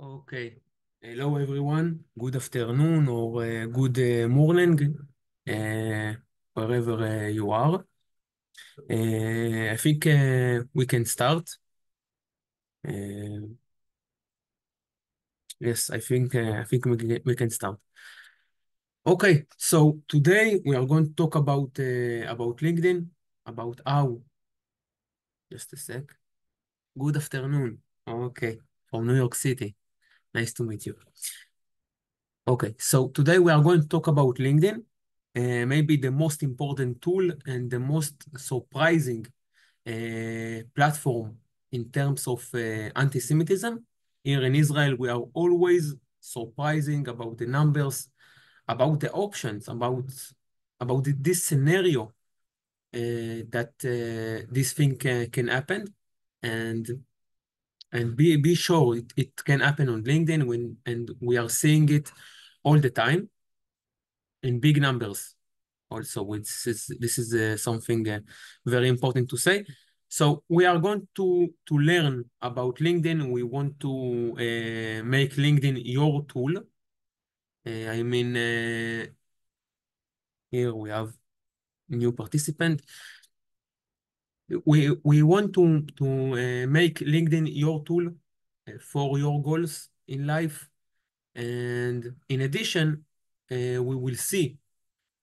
Okay. Hello, everyone. Good afternoon or good morning, uh, wherever you are. I think we can start. Uh, yes, I think we can start. Okay, so today we are going to talk about LinkedIn, about how. Just a sec. Good afternoon. Okay, from New York City. Nice to meet you. Okay, so today we are going to talk about LinkedIn, maybe the most important tool and the most surprising platform in terms of anti-Semitism. Here in Israel, we are always surprising about the numbers, about the options, about this scenario that this thing can happen, and be sure it can happen on LinkedIn and we are seeing it all the time in big numbers. Also, this is something very important to say. So we are going to learn about LinkedIn. We want to make LinkedIn your tool. Here we have new participant. We want to make LinkedIn your tool for your goals in life. And in addition, we will see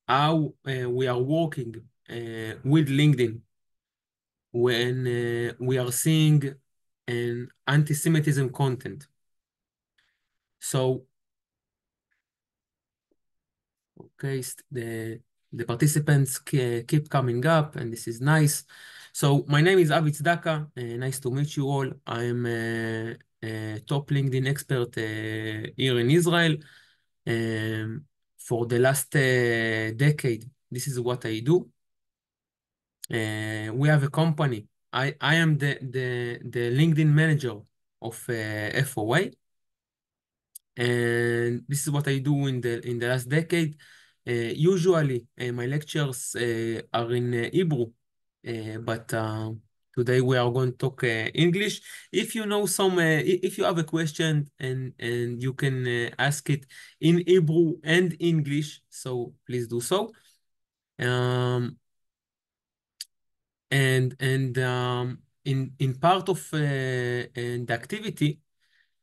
how we are working with LinkedIn when we are seeing an anti-Semitism content. So, okay, the participants keep coming up, and this is nice. So, my name is Avi Tzdaka. Nice to meet you all. I'm a top LinkedIn expert here in Israel. For the last decade, this is what I do. We have a company. I am the LinkedIn manager of FOA, and this is what I do in the last decade. Usually, my lectures are in Hebrew, but today we are going to talk English. If you know if you have a question and you can ask it in Hebrew and English, so please do so. And in part of the activity,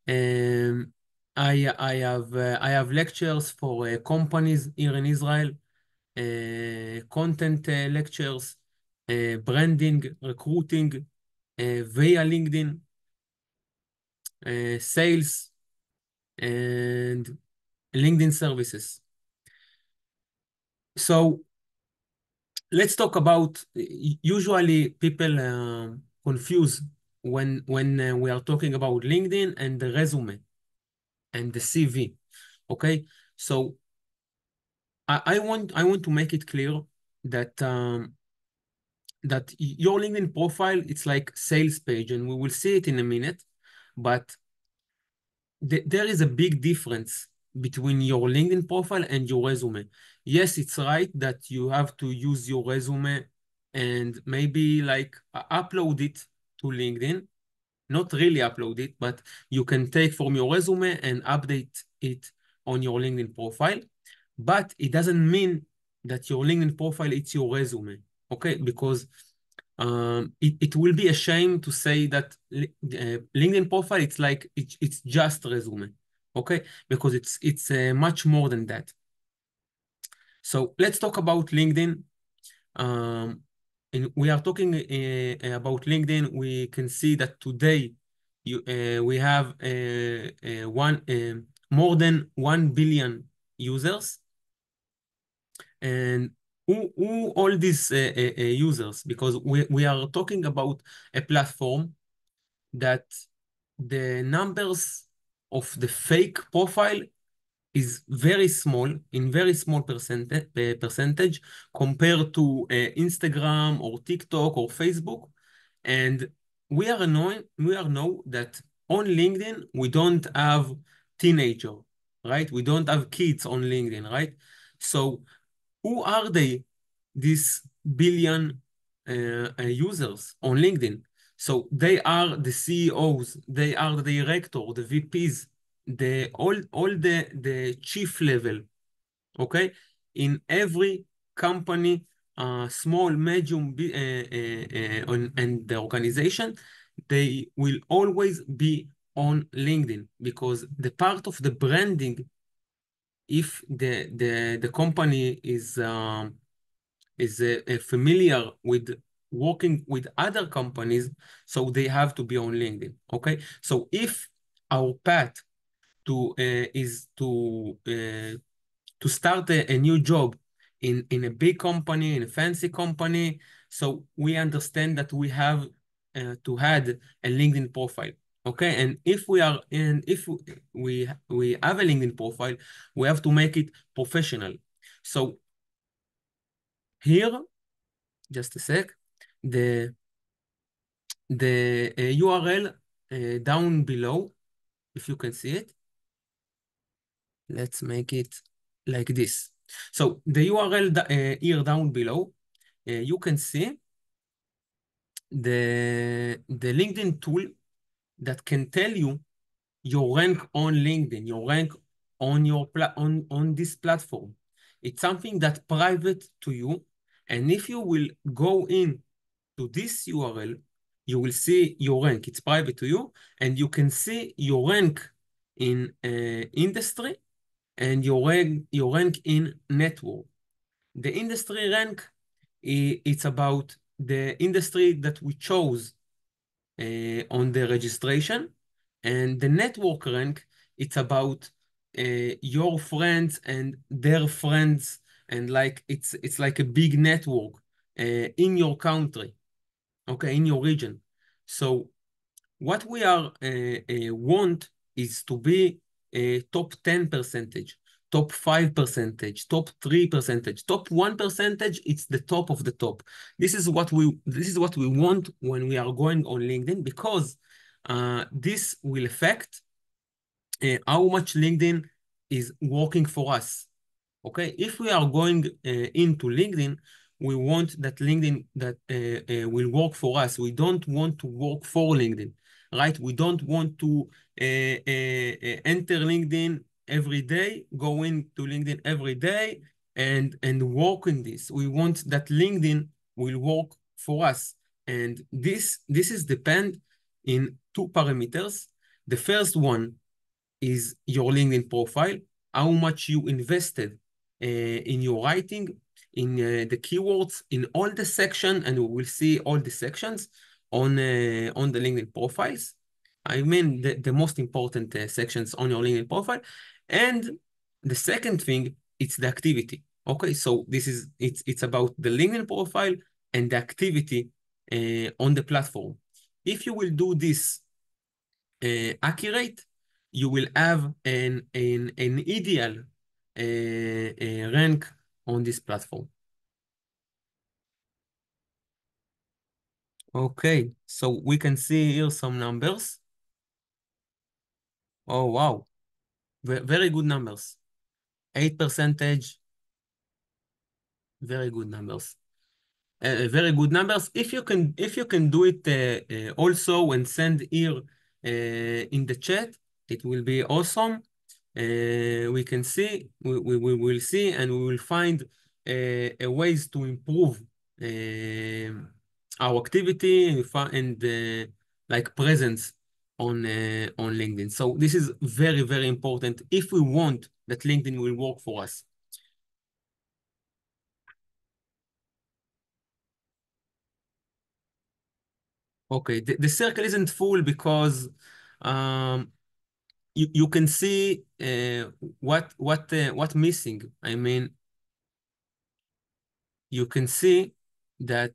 um, I have lectures for companies here in Israel, content lectures, branding, recruiting, via LinkedIn, sales, and LinkedIn services. So let's talk about, usually people confuse when we are talking about LinkedIn and the resume and the CV. Okay, so I want to make it clear that that your LinkedIn profile, it's like sales page, and we will see it in a minute, but there is a big difference between your LinkedIn profile and your resume. Yes, it's right that you have to use your resume and maybe like upload it to LinkedIn. Not really upload it, but you can take from your resume and update it on your LinkedIn profile. But it doesn't mean that your LinkedIn profile is your resume, okay? Because it will be a shame to say that LinkedIn profile, it's like it's just resume, okay? Because it's much more than that. So let's talk about LinkedIn. Um, and we are talking about LinkedIn. We can see that today we have more than 1 billion users. And who all these users? Because we are talking about a platform that the numbers of the fake profile is very small, in very small percentage compared to Instagram or TikTok or Facebook. And we know that on LinkedIn, we don't have teenager, right? We don't have kids on LinkedIn, right? So who are they, these billion users on LinkedIn? So they are the CEOs, they are the director, the VPs the chief level, okay, in every company, small, medium, and the organization, they will always be on LinkedIn, because the part of the branding, if the company is familiar with working with other companies, so they have to be on LinkedIn. Okay, so if our path is to start a new job in a big company, in a fancy company, so we understand that we have to add a LinkedIn profile. Okay, and if we have a LinkedIn profile, we have to make it professional. So here, just a sec, the URL down below, if you can see it, let's make it like this. So the URL here down below, you can see the LinkedIn tool that can tell you your rank on LinkedIn, your rank on on this platform. It's something that's private to you, and if you will go in to this URL, you will see your rank. It's private to you, and you can see your rank in industry and your rank in network. The industry rank, it's about the industry that we chose on the registration, and the network rank, it's about your friends and their friends, and like it's like a big network in your country, okay, in your region. So what we are want is to be top 10 percentage, top 5 percentage, top 3 percentage, top 1 percentage. It's the top of the top. This is what we want when we are going on LinkedIn, because this will affect how much LinkedIn is working for us. Okay, if we are going into LinkedIn, we want that LinkedIn that will work for us. We don't want to work for LinkedIn, right? We don't want to enter LinkedIn every day, go into LinkedIn every day, and work in this. We want that LinkedIn will work for us, and this is depend in two parameters. The first one is your LinkedIn profile, how much you invested in your writing, in the keywords, in all the section, and we will see all the sections on the LinkedIn profiles. I mean the most important sections on your LinkedIn profile. And the second thing, it's the activity. Okay, so it's about the LinkedIn profile and the activity on the platform. If you will do this accurate, you will have an ideal rank on this platform. Okay, so we can see here some numbers. Oh, wow. Very good numbers. 8 percentage, very good numbers. Very good numbers. If you can do it also and send here in the chat, it will be awesome. We can see, we will see, and we will find ways to improve our activity and like presence on LinkedIn. So this is very, very important if we want that LinkedIn will work for us. Okay, the circle isn't full because um, you can see what missing. I mean, you can see that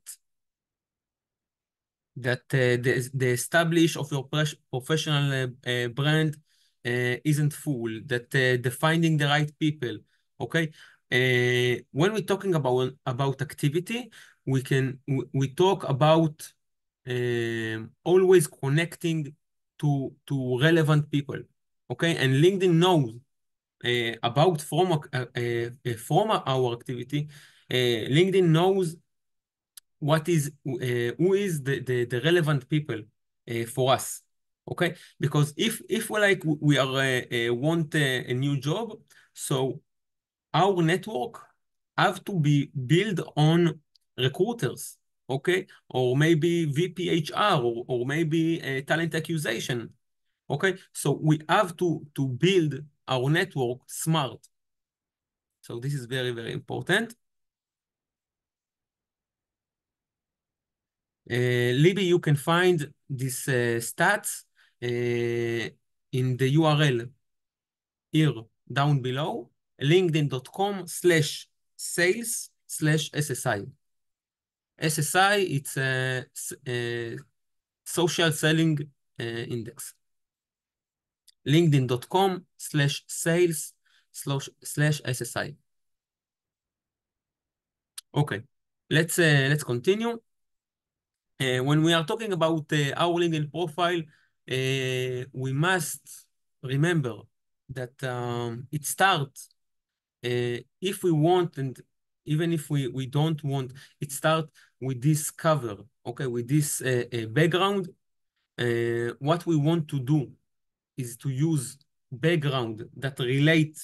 the establish of your professional brand isn't full, that defining the right people, okay? When we're talking about activity, we talk about always connecting to relevant people, okay? And LinkedIn knows about from our activity. LinkedIn knows who is the relevant people for us. Okay, because if we like we are want a new job, so our network have to be built on recruiters, okay, or maybe VPHR, or maybe talent acquisition, okay. So we have to build our network smart. So this is very, very important. Libby, you can find these stats in the URL here down below, linkedin.com/sales/SSI. SSI, it's a social selling index. linkedin.com/sales/SSI. Okay, let's continue. When we are talking about our LinkedIn profile, we must remember that it starts if we want, and even if we don't want, it starts with this cover, okay, with this background. What we want to do is to use background that relate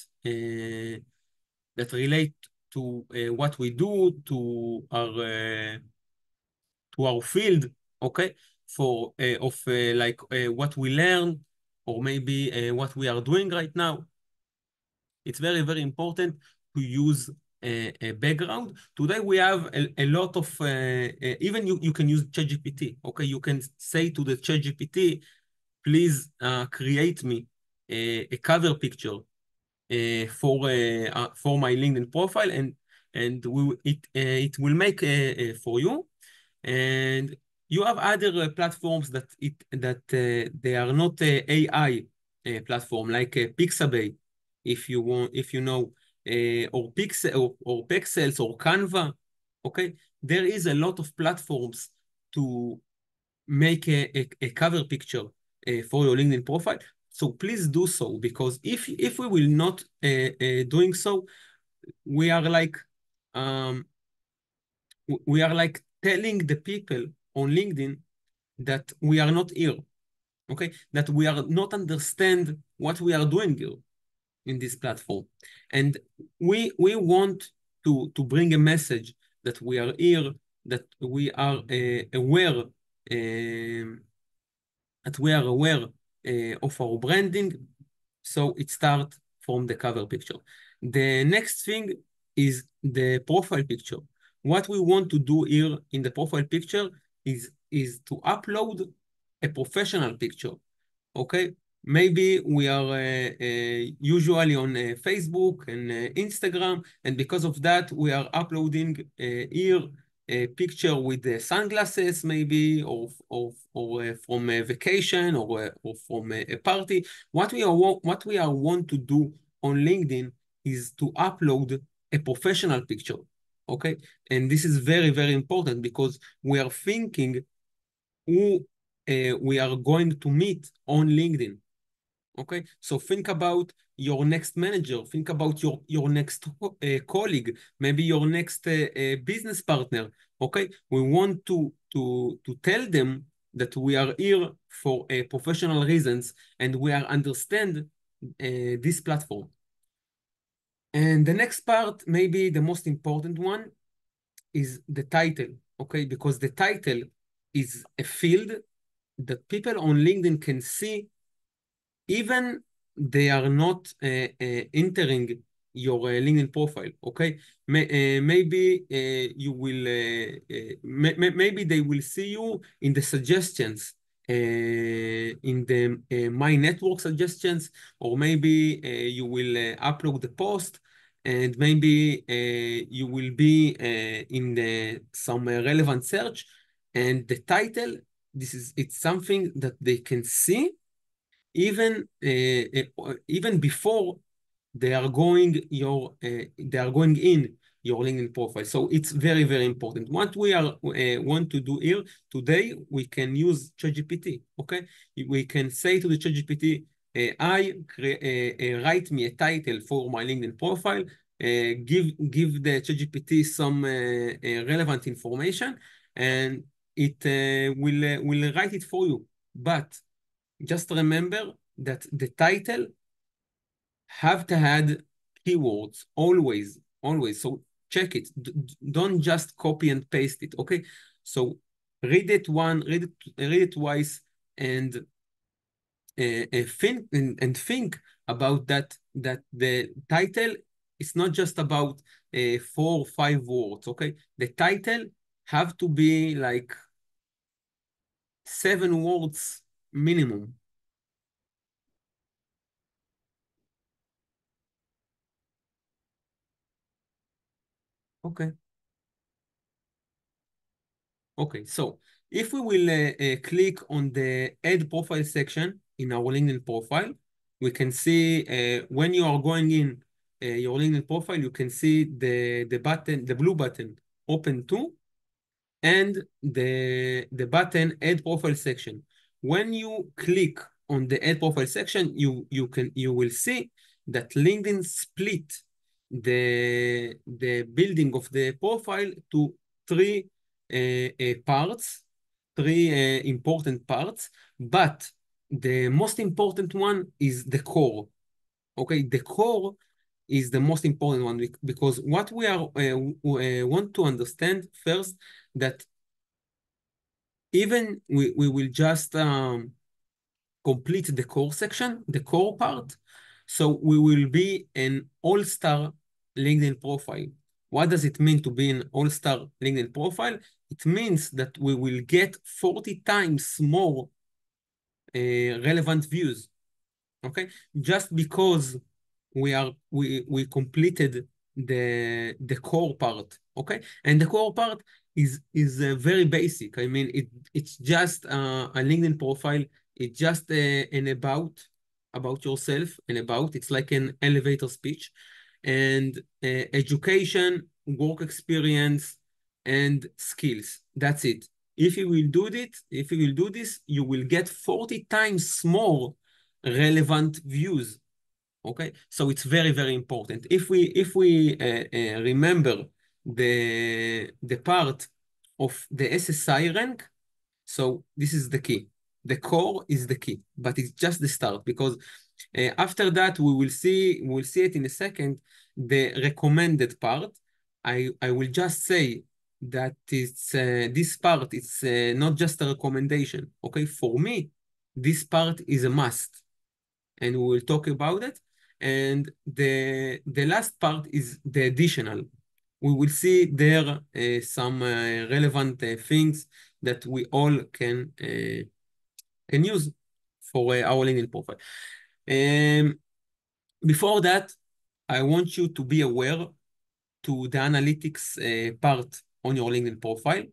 to what we do, to our field, okay, for of like what we learn, or maybe what we are doing right now. It's very, very important to use a background. Today we have a lot of, even you can use ChatGPT, okay? You can say to the ChatGPT, please create me a cover picture for my LinkedIn profile, and it will make for you. And you have other platforms that they are not AI platform, like Pixabay, if you know, or Pexels or Canva. Okay, there is a lot of platforms to make a cover picture for your LinkedIn profile. So please do so, because if we will not doing so, we are like um, we are like telling the people on LinkedIn that we are not here, okay? That we are not understand what we are doing here in this platform. And we want to bring a message that we are here, that we are aware of our branding. So it starts from the cover picture. The next thing is the profile picture. What we want to do here in the profile picture is to upload a professional picture. Okay, maybe we are usually on Facebook and Instagram, and because of that, we are uploading here a picture with the sunglasses, maybe, or from a vacation, or from a party. What we are want to do on LinkedIn is to upload a professional picture. Okay, and this is very, very important, because we are thinking who we are going to meet on LinkedIn. Okay, so think about your next manager, think about your next colleague, maybe your next business partner. Okay, we want to tell them that we are here for professional reasons, and we are understand this platform. And the next part, maybe the most important one, is the title. Okay, because the title is a field that people on LinkedIn can see, even they are not entering your LinkedIn profile. Okay, maybe you will maybe they will see you in the suggestions, in the my network suggestions, or maybe you will upload the post, and maybe you will be in some relevant search, and the title, it's something that they can see even before they are going in your LinkedIn profile. So it's very, very important. What we are want to do here today, we can use ChatGPT. Okay, we can say to the ChatGPT, write me a title for my LinkedIn profile. Give the ChatGPT some relevant information, and it will write it for you. But just remember that the title have to add keywords always, always. So check it. Don't just copy and paste it. Okay. So read it twice, and think about that the title is not just about 4 or 5 words. Okay. The title have to be like 7 words minimum. Okay. Okay, so if we will click on the Add Profile section in our LinkedIn profile, we can see when you are going in your LinkedIn profile, you can see the button, the blue button, Open To, and the button Add Profile section. When you click on the Add Profile section, you will see that LinkedIn split the building of the profile to three parts, three important parts, but the most important one is the core. Okay, the core is the most important one because what we are want to understand first that even we will just complete the core section, the core part. So we will be an all-star LinkedIn profile. What does it mean to be an all-star LinkedIn profile? It means that we will get 40 times more relevant views. Okay, just because we completed the core part. Okay, and the core part is very basic. I mean, it's just a LinkedIn profile. It's just an about yourself, and about it's like an elevator speech, and education, work experience, and skills. That's it. If you will do this, you will get 40 times more relevant views. Okay, so it's very, very important. If we remember the part of the SSI rank, so this is the key. The core is the key, but it's just the start because after that we will see it in a second. The recommended part, I will just say that it's this part. It's not just a recommendation. Okay, for me, this part is a must, and we will talk about it. And the last part is the additional. We will see there some relevant things that we all can use for our LinkedIn profile. Um, Before that, I want you to be aware to the analytics part on your LinkedIn profile.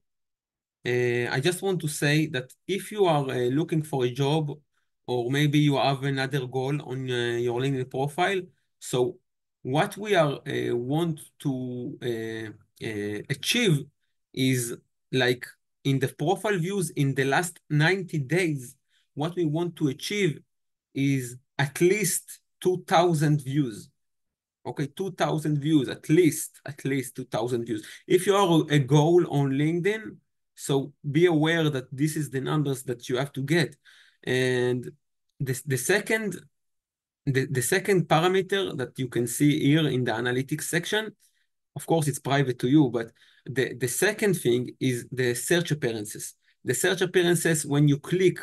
I just want to say that if you are looking for a job, or maybe you have another goal on your LinkedIn profile, so what we are want to achieve is like in the profile views in the last 90 days, what we want to achieve is at least 2,000 views. Okay, 2,000 views, at least 2,000 views. If you are a goal on LinkedIn, so be aware that this is the numbers that you have to get. And the second parameter that you can see here in the analytics section, of course, it's private to you, but the second thing is the search appearances. The search appearances, when you click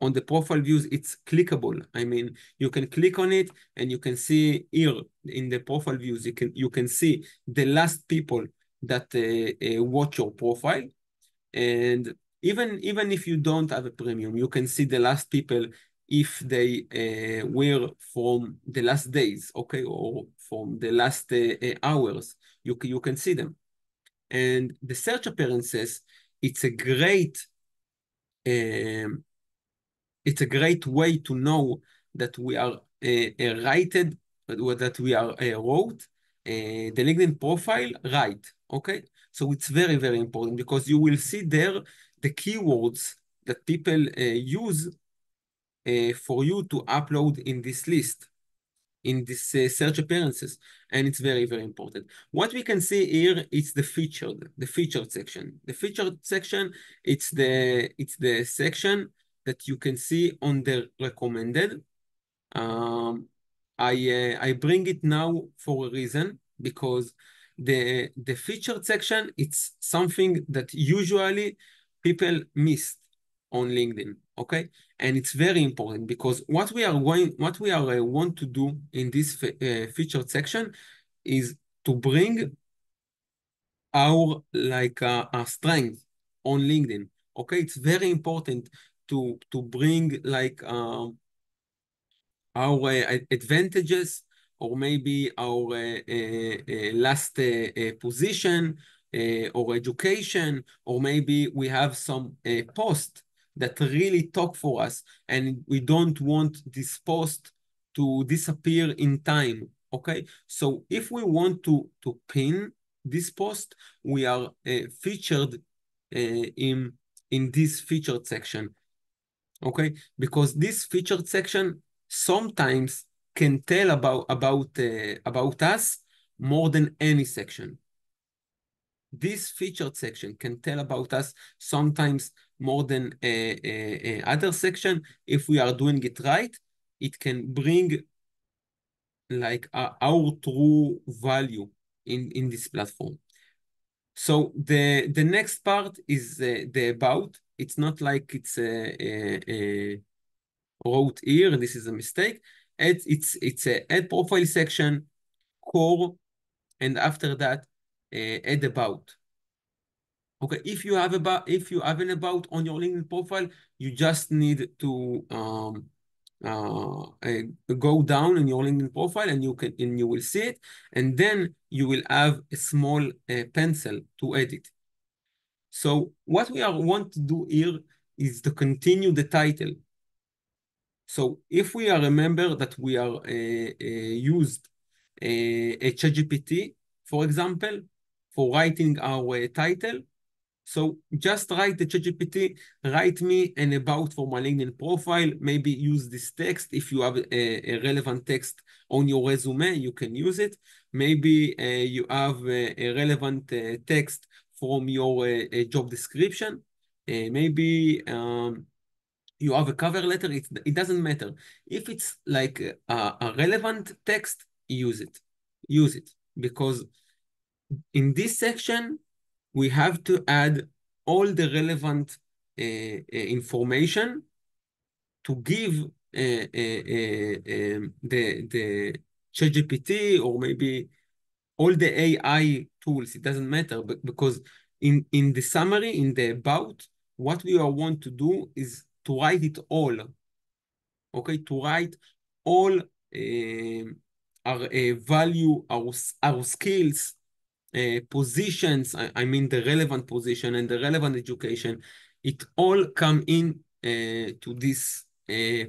on the profile views, it's clickable. I mean, you can click on it and you can see here in the profile views, you can see the last people that watch your profile. And even if you don't have a premium, you can see the last people if they were from the last days, okay, or from the last hours. You can see them. And the search appearances, it's a great um, it's a great way to know that we are righted, that we are wrote the LinkedIn profile right. Okay, so it's very, very important because you will see there the keywords that people use for you to upload in this list, in this search appearances, and it's very, very important. What we can see here is the featured section. The featured section, it's the section that you can see on the recommended. I bring it now for a reason, because the featured section, it's something that usually people miss on LinkedIn, okay? And it's very important, because what we are want to do in this featured section is to bring our strength on LinkedIn. Okay, it's very important to bring our advantages, or maybe our last position, or education, or maybe we have some post that really talk for us, and we don't want this post to disappear in time. Okay, so if we want to pin this post, we are featured in this featured section. Okay, because this featured section sometimes can tell about us more than any section. This featured section can tell about us sometimes more than other section. If we are doing it right, it can bring our true value in this platform. So the next part is the about. It's not like it's wrote here. This is a mistake. It's a add profile section, core, and after that, add about. Okay, if you have an about on your LinkedIn profile, you just need to go down in your LinkedIn profile, and you will see it, and then you will have a small pencil to edit. So what we want to do here is to continue the title. So if we remember that we are used a ChatGPT, for example, for writing our title, so just write the ChatGPT, write me an about for my LinkedIn profile, maybe use this text. If you have a relevant text on your resume, you can use it. Maybe you have a relevant text from your job description. Maybe you have a cover letter, it doesn't matter. If it's like a relevant text, use it. Use it. Because in this section, we have to add all the relevant information to give the ChatGPT, or maybe all the AI tools. It doesn't matter, but because in the summary, in the about, what we want to do is to write it all. Okay, to write all our value, our skills, positions, I mean the relevant position and the relevant education, it all come in to this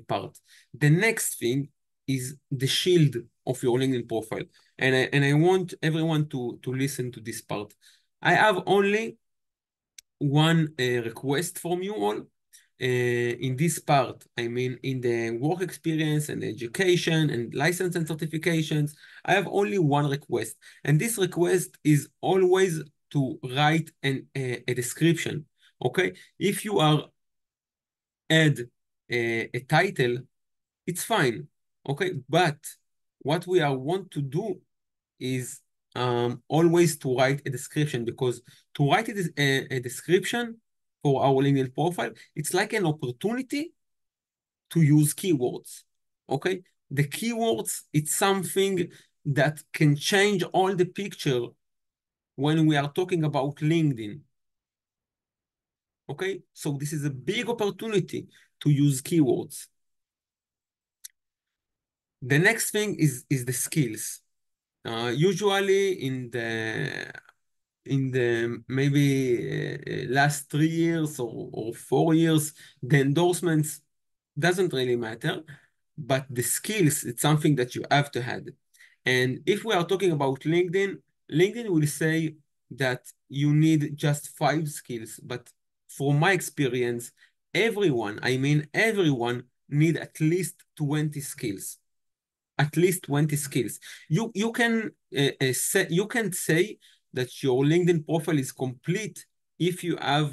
part. The next thing is the shield of your LinkedIn profile. And I want everyone to listen to this part. I have only one request from you all. In this part, I mean, in the work experience and education and license and certifications, I have only one request. And this request is always to write a description, okay? If you are add a title, it's fine, okay? But what we want to do is always to write a description, because to write a description for our LinkedIn profile, it's like an opportunity to use keywords, okay? The keywords, it's something that can change all the picture when we are talking about LinkedIn, okay? So this is a big opportunity to use keywords. The next thing is the skills. Usually in the maybe last 3 years or 4 years, the endorsements doesn't really matter, but the skills, it's something that you have to have. And if we are talking about LinkedIn, LinkedIn will say that you need just 5 skills, but from my experience, everyone need at least 20 skills. At least 20 skills. You can say that your LinkedIn profile is complete if you have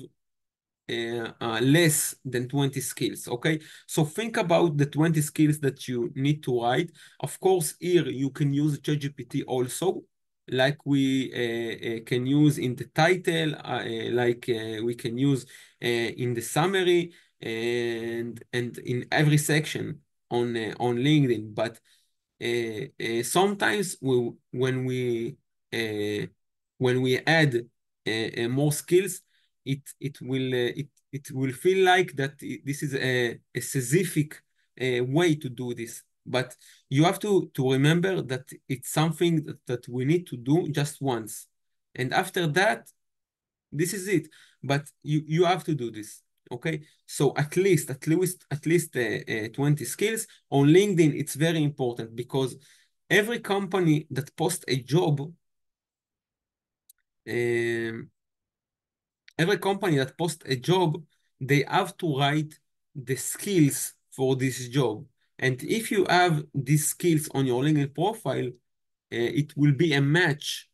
less than 20 skills, okay? So think about the 20 skills that you need to write. Of course, here you can use ChatGPT also, like we can use in the title, we can use in the summary, and in every section on LinkedIn. But sometimes uh, when we add more skills, it will feel like that this is a specific way to do this. But you have to remember that it's something that we need to do just once, and after that, this is it. But you have to do this. Okay, so at least 20 skills on LinkedIn. It's very important because every company that posts a job, um, every company that posts a job, they have to write the skills for this job. And if you have these skills on your LinkedIn profile, it will be a match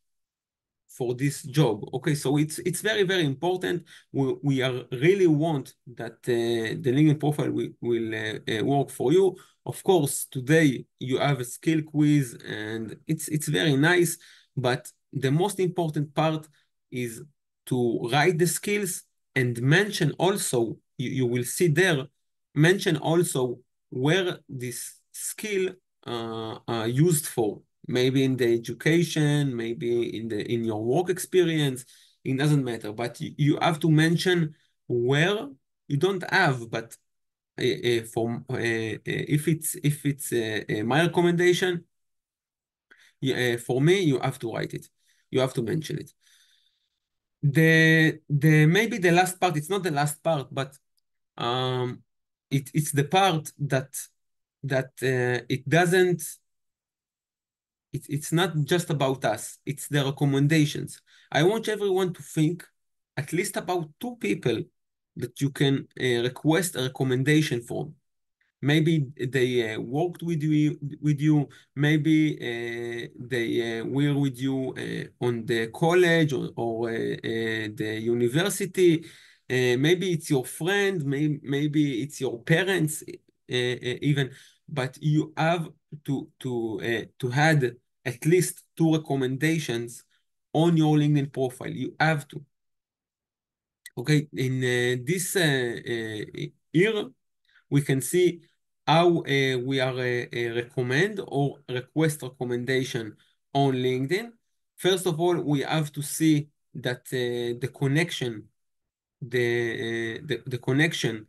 for this job. Okay, so it's very, very important. We are really want that the LinkedIn profile will work for you. Of course, today you have a skill quiz and it's very nice, but the most important part is to write the skills and mention also, you will see there, mention also where this skill used for. Maybe in the education, maybe in your work experience, it doesn't matter. But you have to mention where. You don't have, but if it's my recommendation, for me, you have to write it. You have to mention it. The maybe the last part. It's not the last part, but um, it's the part that it doesn't. It's not just about us, it's the recommendations. I want everyone to think at least about two people that you can request a recommendation from. Maybe they worked with you. Maybe they were with you on the college or the university. Maybe it's your friend, maybe it's your parents, even. But you have to add at least two recommendations on your LinkedIn profile. You have to. Okay, in this year, we can see how we are recommend or request recommendation on LinkedIn. First of all, we have to see that the connection, the connection,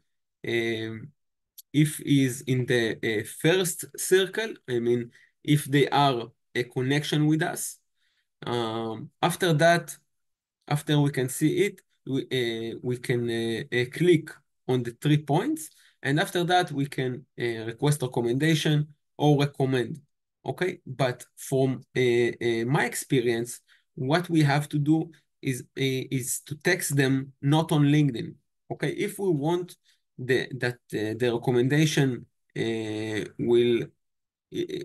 if is in the first circle, I mean, if they are a connection with us. After that, after we can see it, we can click on the 3 points, and after that we can request recommendation or recommend. Okay, but from my experience, what we have to do is to text them, not on LinkedIn. Okay, if we want that the recommendation will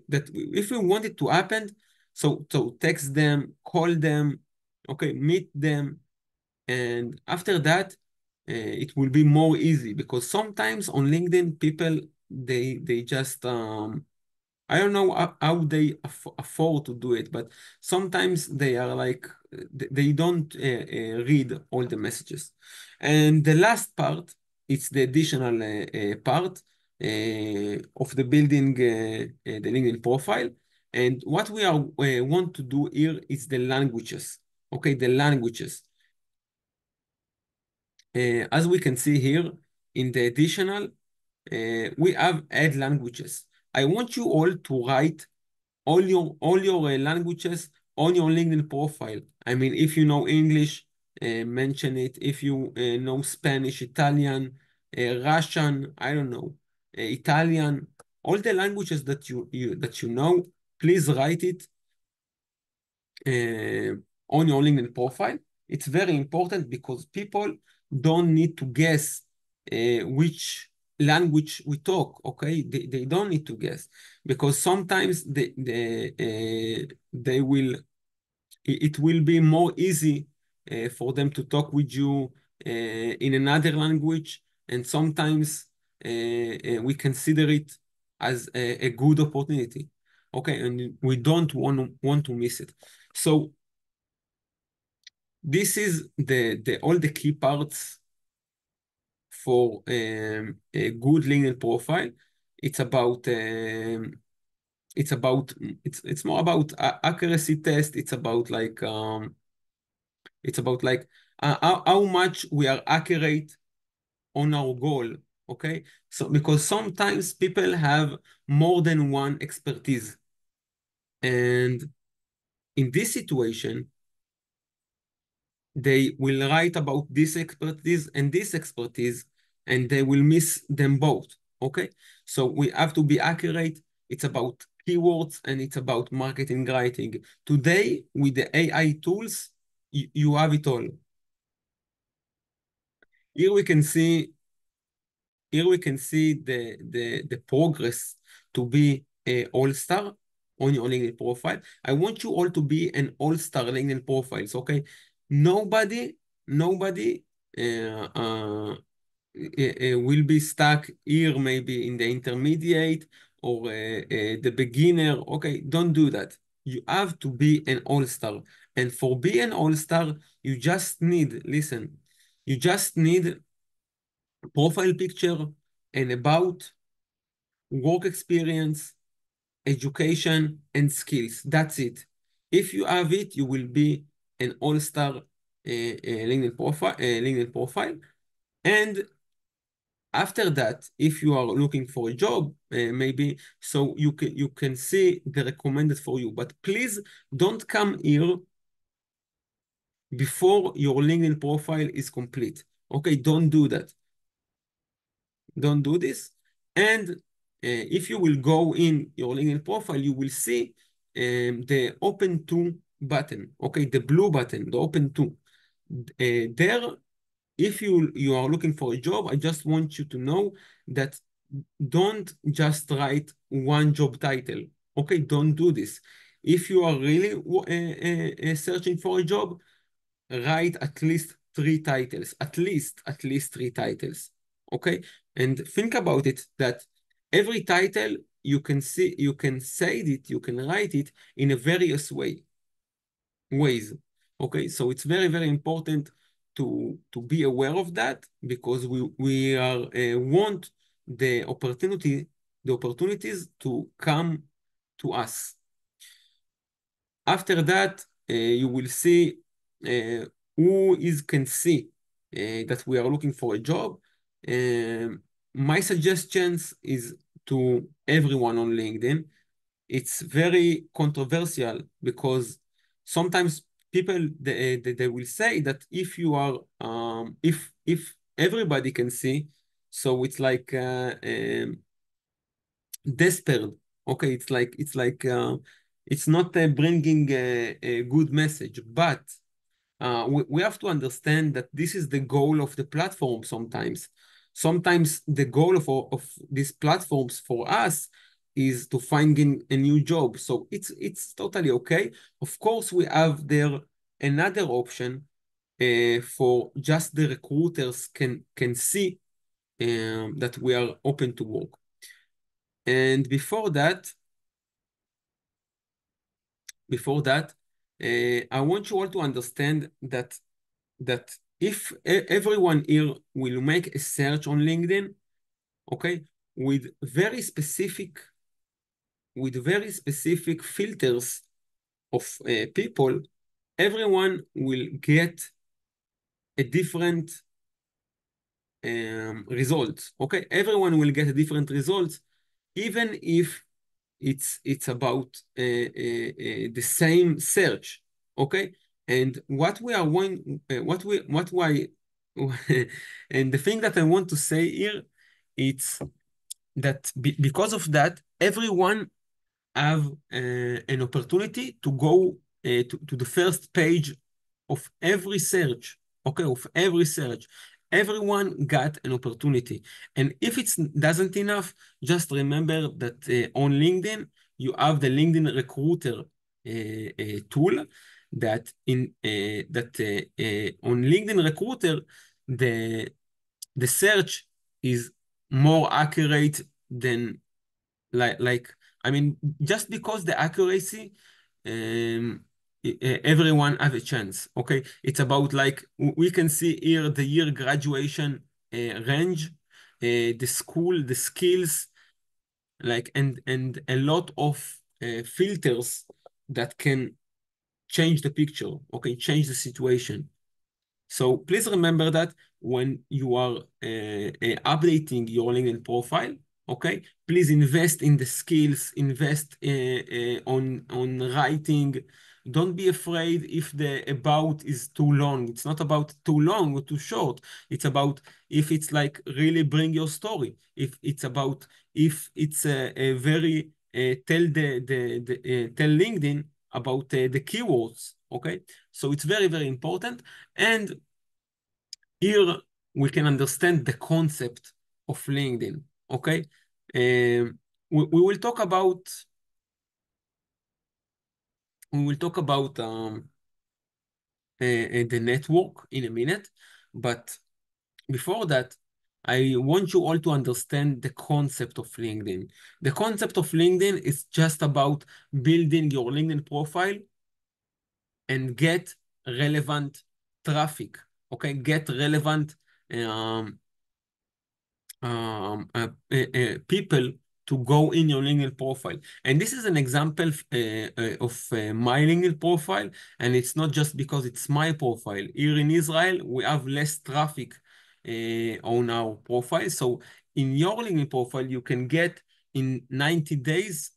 that if we want it to happen, so text them, call them, okay, meet them, and after that, it will be more easy because sometimes on LinkedIn, people they just I don't know how they afford to do it, but sometimes they are like they don't read all the messages. And the last part, it's the additional part of the building the LinkedIn profile. And what we are want to do here is the languages. Okay, the languages. As we can see here in the additional, we have add languages. I want you all to write all your languages on your LinkedIn profile. I mean, if you know English, mention it. If you know Spanish, Italian, Russian, I don't know, Italian, all the languages that you know, please write it on your LinkedIn profile. It's very important because people don't need to guess which language we talk, okay? They don't need to guess because sometimes they will, it will be more easy for them to talk with you in another language, and sometimes we consider it as a good opportunity. Okay, and we don't want to miss it. So this is the all the key parts for a good LinkedIn profile. It's about it's more about accuracy test. It's about like how much we are accurate on our goal. Okay, so because sometimes people have more than one expertise, and in this situation they will write about this expertise, and they will miss them both. Okay, so we have to be accurate. It's about keywords and it's about marketing writing. Today, with the AI tools, you have it all. Here we can see the progress to be a all-star on your LinkedIn profile. I want you all to be an all-star LinkedIn profiles, okay? Nobody will be stuck here, maybe in the intermediate or the beginner. Okay, don't do that. You have to be an all-star. And for being an all-star, you just need, listen, you just need profile picture and about work experience, education, and skills. That's it. If you have it, you will be an all-star LinkedIn profile. And after that, if you are looking for a job, maybe so you can see the recommended for you. But please don't come here before your LinkedIn profile is complete. Okay, don't do that. Don't do this. And if you will go in your LinkedIn profile, you will see the open to button. Okay, the blue button, the open to. There, if you are looking for a job, I just want you to know that don't just write one job title. Okay, don't do this. If you are really searching for a job, write at least 3 titles, at least 3 titles. Okay, and think about it that every title you can say it, you can write it in a various ways. Okay, so it's very, very important to be aware of that, because we are want the opportunities to come to us. After that, you will see can see that we are looking for a job. My suggestions is to everyone on LinkedIn. It's very controversial because sometimes people they will say that if you are if everybody can see, so it's like desperate. Okay, it's not bringing a good message, but we have to understand that this is the goal of the platform. Sometimes the goal of these platforms for us is to find a new job. So it's totally okay. Of course, we have there another option for just the recruiters can see that we are open to work. And before that, I want you all to understand that if everyone here will make a search on LinkedIn, okay, with very specific filters of people, everyone will get a different result. Okay, everyone will get a different result, even if it's about the same search. Okay, and what we are going, what why, and the thing that I want to say here, it's that because of that, everyone have an opportunity to go to the first page of every search. Okay, of every search. Everyone got an opportunity. And if it doesn't enough, just remember that on LinkedIn, you have the LinkedIn Recruiter tool that on LinkedIn Recruiter, the search is more accurate than like I mean, just because the accuracy, everyone have a chance. Okay, it's about like we can see here the year graduation range, the school, the skills, like and a lot of filters that can change the picture. Okay, change the situation. So please remember that when you are updating your LinkedIn profile, okay, please invest in the skills, invest on writing. Don't be afraid if the about is too long. It's not about too long or too short. It's about if it's like really bring your story. If it's about if it's a very tell LinkedIn about the keywords. Okay, so it's very, very important. And here we can understand the concept of LinkedIn. Okay, we will talk about the network in a minute, but before that, I want you all to understand the concept of LinkedIn. The concept of LinkedIn is just about building your LinkedIn profile and get relevant traffic. Okay, get relevant um, people to go in your LinkedIn profile. And this is an example of my LinkedIn profile. And it's not just because it's my profile. Here in Israel, we have less traffic on our profile. So in your LinkedIn profile, you can get in 90 days,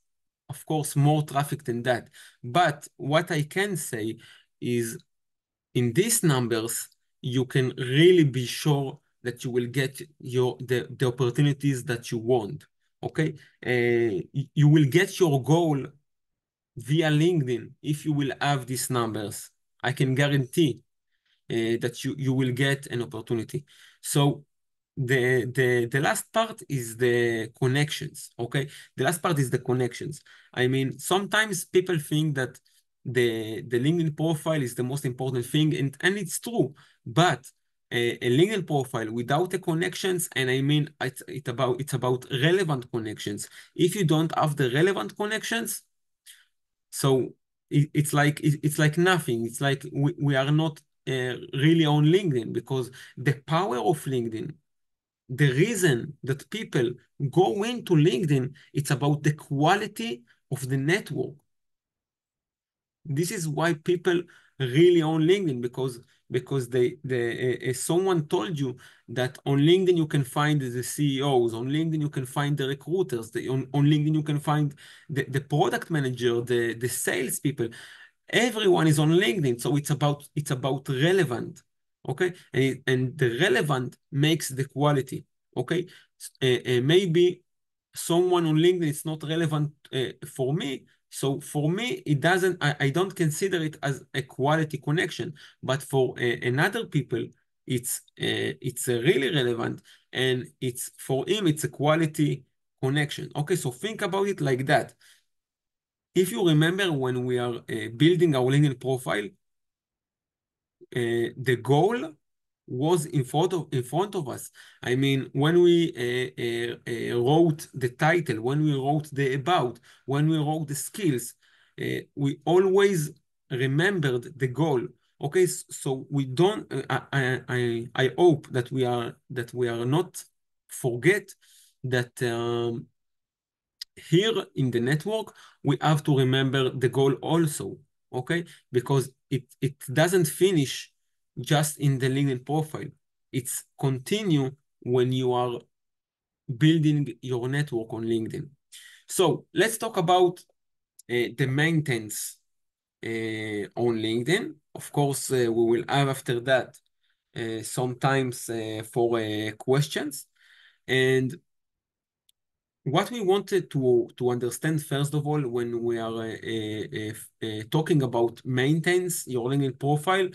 of course, more traffic than that. But what I can say is in these numbers, you can really be sure that you will get the opportunities that you want. Okay, you will get your goal via LinkedIn if you will have these numbers. I can guarantee that you will get an opportunity. So the last part is the connections. Okay, the last part is the connections. I mean, sometimes people think that the LinkedIn profile is the most important thing, and it's true, but a LinkedIn profile without the connections, and I mean it's about relevant connections. If you don't have the relevant connections, so it's like nothing. It's like we are not really on LinkedIn, because the power of LinkedIn, the reason that people go into LinkedIn, it's about the quality of the network. This is why people really on LinkedIn, because someone told you that on LinkedIn you can find the CEOs, on LinkedIn you can find the recruiters, on LinkedIn you can find the product manager, the salespeople. Everyone is on LinkedIn, so it's about relevant, okay? And the relevant makes the quality, okay? Maybe someone on LinkedIn is not relevant for me. So for me, it doesn't, I don't consider it as a quality connection, but for another people, it's really relevant, and it's for him, it's a quality connection. Okay, so think about it like that. If you remember when we are building our LinkedIn profile, the goal was in front of us. I mean, when we wrote the title, when we wrote the about, when we wrote the skills, we always remembered the goal. Okay, so we don't. I hope that we are not forget that here in the network we have to remember the goal also. Okay, because it doesn't finish just in the LinkedIn profile. It's continue when you are building your network on LinkedIn. So let's talk about the maintenance on LinkedIn. Of course, we will have after that sometimes for questions. And what we wanted to understand, first of all, when we are talking about maintenance, your LinkedIn profile,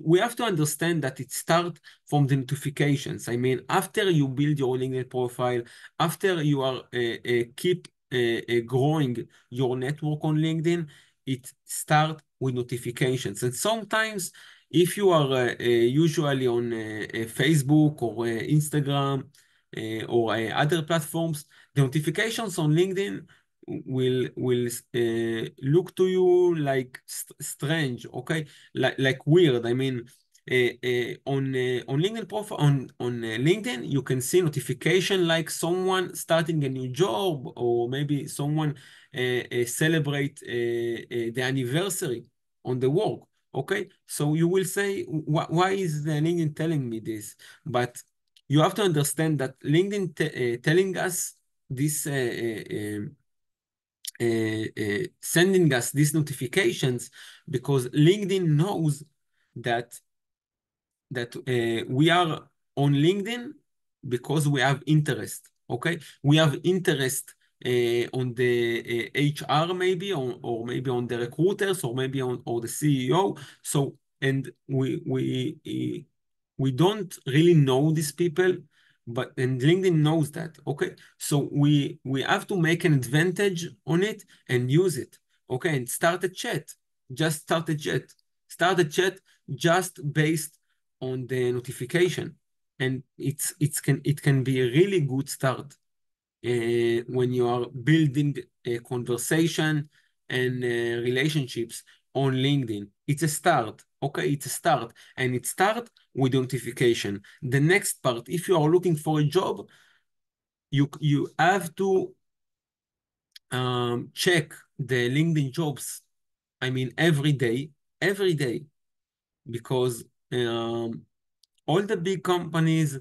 we have to understand that it starts from the notifications. I mean, after you build your LinkedIn profile, after you are keep growing your network on LinkedIn, it starts with notifications. And sometimes If you are usually on Facebook or Instagram or other platforms, the notifications on LinkedIn will look to you like strange, okay, like weird. I mean, on LinkedIn profile on LinkedIn, you can see notification like someone starting a new job or maybe someone celebrate the anniversary on the work. Okay, so you will say, why is the LinkedIn telling me this? But you have to understand that LinkedIn telling us this, sending us these notifications because LinkedIn knows that we are on LinkedIn because we have interest. Okay, we have interest on the HR maybe, or maybe on the recruiters, or maybe on or the CEO. So, and we don't really know these people, but and LinkedIn knows that. Okay, so we have to make an advantage on it and use it. Okay, and start a chat. Just start a chat. Start a chat just based on the notification, and it can be a really good start when you are building a conversation and relationships on LinkedIn. It's a start, okay? It's a start, and it starts with notification. The next part, if you are looking for a job, you have to check the LinkedIn jobs. I mean, every day, because all the big companies,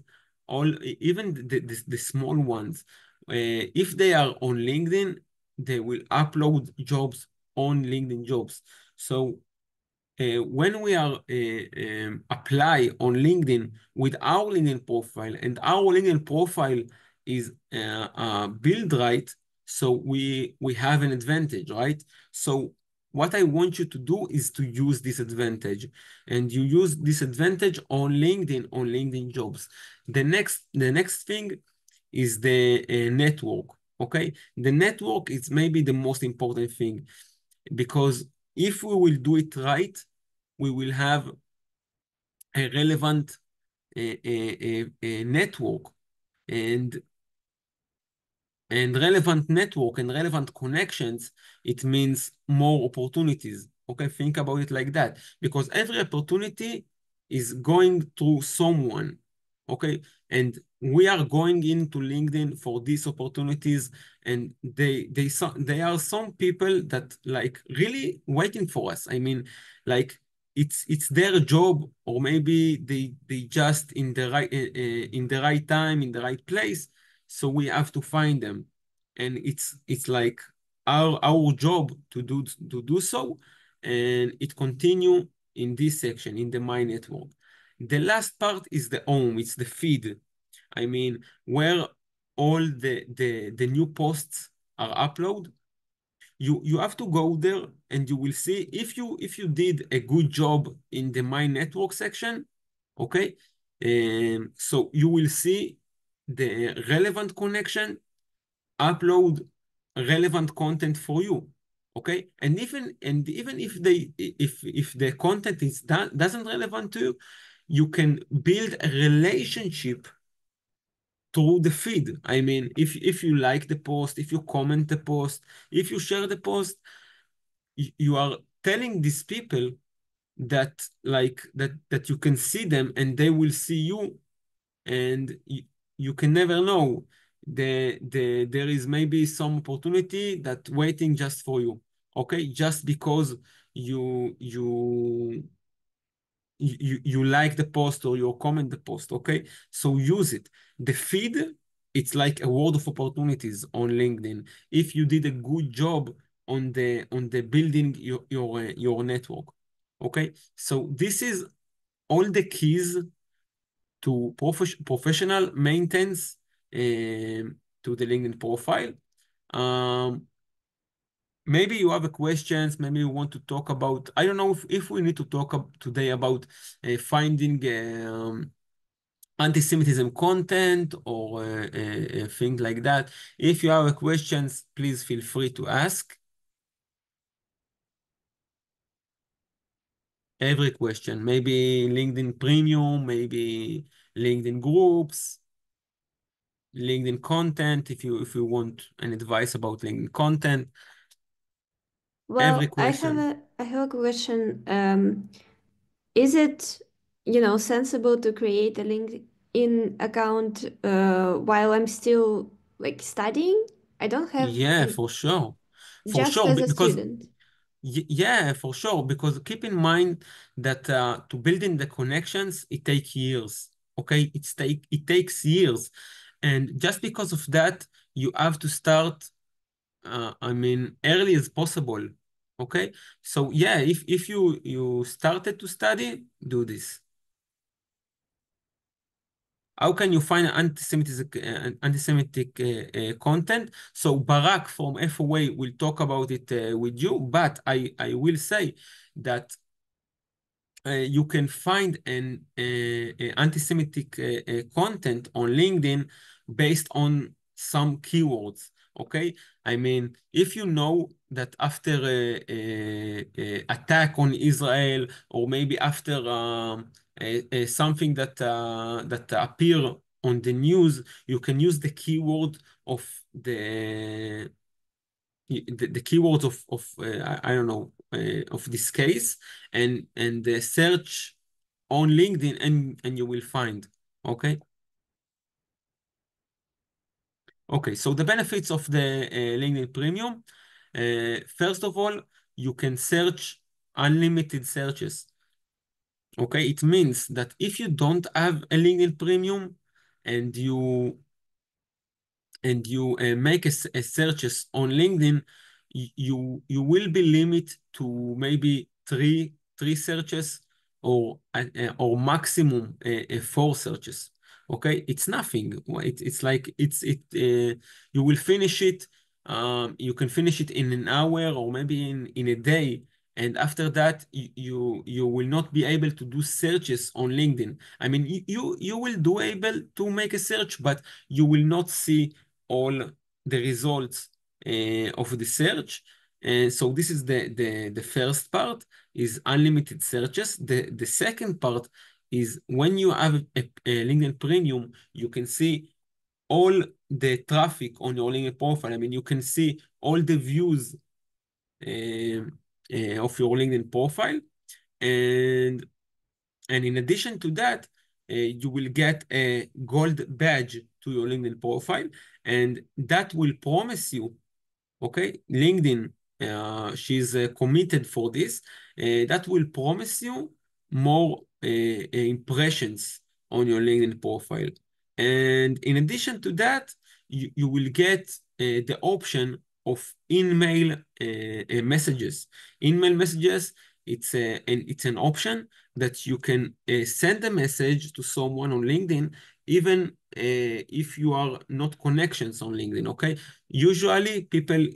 even the small ones, if they are on LinkedIn, they will upload jobs on LinkedIn jobs. So when we are apply on LinkedIn with our LinkedIn profile, and our LinkedIn profile is built right, so we have an advantage, right? So what I want you to do is to use this advantage, and you use this advantage on LinkedIn jobs. The next thing is the network. Okay, the network is maybe the most important thing, because if we will do it right, we will have a relevant network, and relevant network and relevant connections, it means more opportunities. Okay, think about it like that, because every opportunity is going through someone. Okay, and we are going into LinkedIn for these opportunities, and they are some people that like really waiting for us. I mean, like it's their job, or maybe they just in the right time, in the right place, so we have to find them, and it's like our job to do so, and it continue in this section in the My Network. The last part is the home, it's the feed. I mean, where all the new posts are uploaded. You have to go there, and you will see if you did a good job in the My Network section. Okay, so you will see the relevant connection upload relevant content for you. Okay, and even if the content is doesn't relevant to you, you can build a relationship through the feed. I mean, if you like the post, if you comment the post, if you share the post, you are telling these people that that you can see them and they will see you, and you can never know. There is maybe some opportunity that waiting just for you. Okay, just because you you like the post or you comment the post. Okay, so use it. The feed, it's like a world of opportunities on LinkedIn if you did a good job on the building your network. Okay, so this is all the keys to professional maintenance to the LinkedIn profile. Um, Maybe you have a questions. Maybe you want to talk about. I don't know if we need to talk today about finding anti-Semitism content or things like that. If you have a questions, please feel free to ask. every question. Maybe LinkedIn Premium, maybe LinkedIn Groups, LinkedIn content, if you want an advice about LinkedIn content. Every Well, question. I have a question. Is it, sensible to create a LinkedIn account while I'm still like studying? I don't have Yeah, an for sure. For just sure, as a because student. yeah, for sure. Because keep in mind that to building the connections, it takes years. Okay, it takes years, and just because of that, you have to start. I mean, early as possible. Okay, so yeah, if you started to study, do this. How can you find anti-Semitic content? So Barak from FOA will talk about it with you, but I will say that you can find an anti-Semitic content on LinkedIn based on some keywords. Okay, I mean, if you know that after a attack on Israel, or maybe after something that appear on the news, you can use the keyword of the keywords of I don't know of this case, and search on LinkedIn, and you will find. Okay. Okay, so the benefits of the LinkedIn Premium. First of all, you can search unlimited searches. Okay, it means that if you don't have a LinkedIn Premium and you make a searches on LinkedIn, you will be limited to maybe three searches, or maximum 4 searches. Okay, it's nothing. It's like you will finish it. You can finish it in an hour, or maybe in a day. And after that, you will not be able to do searches on LinkedIn. I mean, you will do able to make a search, but you will not see all the results of the search. So this is the first part, is unlimited searches. The second part is when you have a LinkedIn Premium, you can see all the traffic on your LinkedIn profile. I mean, you can see all the views of your LinkedIn profile. And in addition to that, you will get a gold badge to your LinkedIn profile, and that will promise you, okay, LinkedIn, she's committed for this. That will promise you more impressions on your LinkedIn profile. And in addition to that, you will get the option of in-mail messages. In-mail messages, it's an option that you can send a message to someone on LinkedIn, even if you are not connections on LinkedIn, okay? Usually, people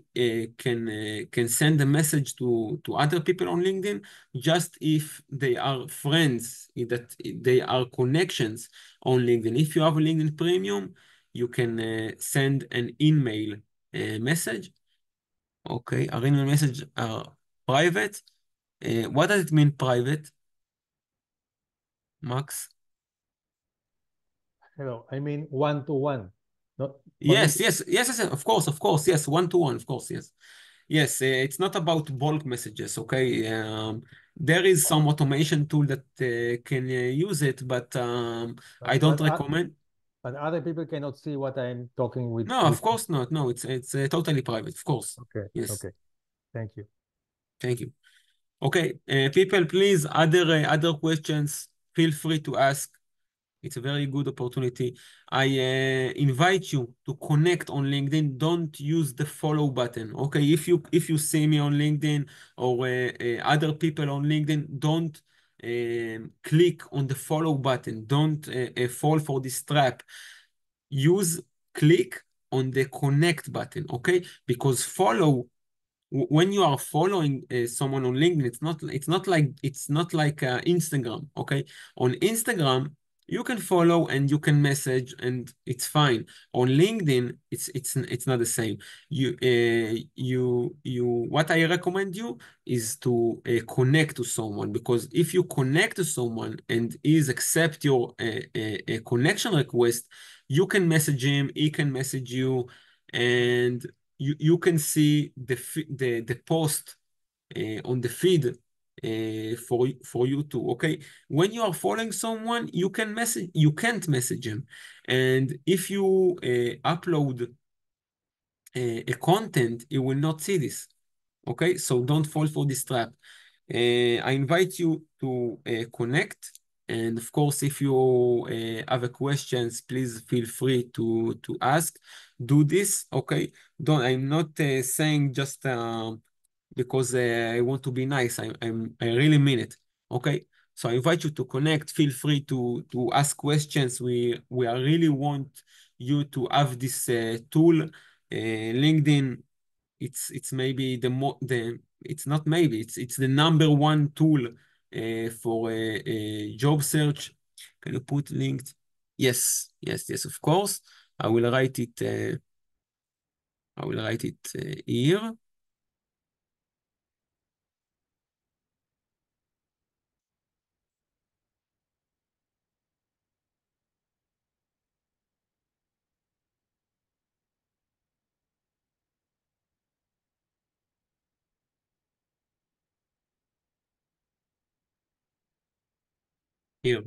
can send a message to other people on LinkedIn just if they are friends, that they are connections on LinkedIn. If you have a LinkedIn Premium, you can send an email message. Okay, our email message are private. What does it mean, private, Max? Hello, I mean one to one, not only. Yes, of course, yes, one to one, of course, yes. Yes, it's not about bulk messages, okay? There is some automation tool that can use it, but I But don't but, recommend. but other people cannot see what I'm talking with No, of with. course not. No, it's totally private, of course. Okay, Yes, okay. Thank you. thank you. Okay, people, please, other questions, feel free to ask. It's a very good opportunity. I invite you to connect on LinkedIn. Don't use the follow button. Okay, if you see me on LinkedIn, or other people on LinkedIn, don't click on the follow button. Don't fall for this trap. Click on the connect button. Okay, because when you are following someone on LinkedIn, it's not like Instagram. Okay, on Instagram, You can follow and you can message, and it's fine. On LinkedIn, it's not the same. What I recommend you is to connect to someone, because if you connect to someone and is accept your connection request, you can message him, he can message you, and you can see the post on the feed for you too. Okay, when you are following someone, you can't message him, and if you upload a content, you will not see this. Okay, so don't fall for this trap. I invite you to connect, and of course, if you have a questions, please feel free to ask. Do this, okay? Don't. I'm not saying just because I want to be nice. I really mean it. Okay. So I invite you to connect. Feel free to ask questions. We are really want you to have this tool. LinkedIn, it's maybe it's not maybe, it's the number one tool for a job search. Can you put linked? Yes, yes, yes, of course. I will write it. Here. Here.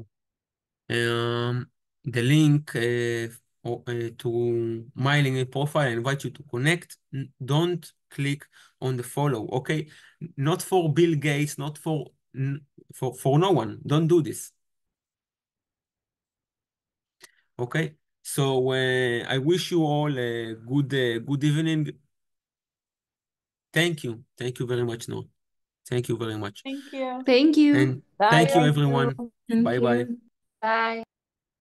The link to my LinkedIn profile. I invite you to connect. Don't click on the follow, okay? Not for Bill Gates, not for no one. Don't do this. Okay? So I wish you all a good evening. Thank you. Thank you very much, Noah. Thank you very much. Thank you. Thank you. And Bye. thank you, everyone. Thank Bye-bye. you. Bye.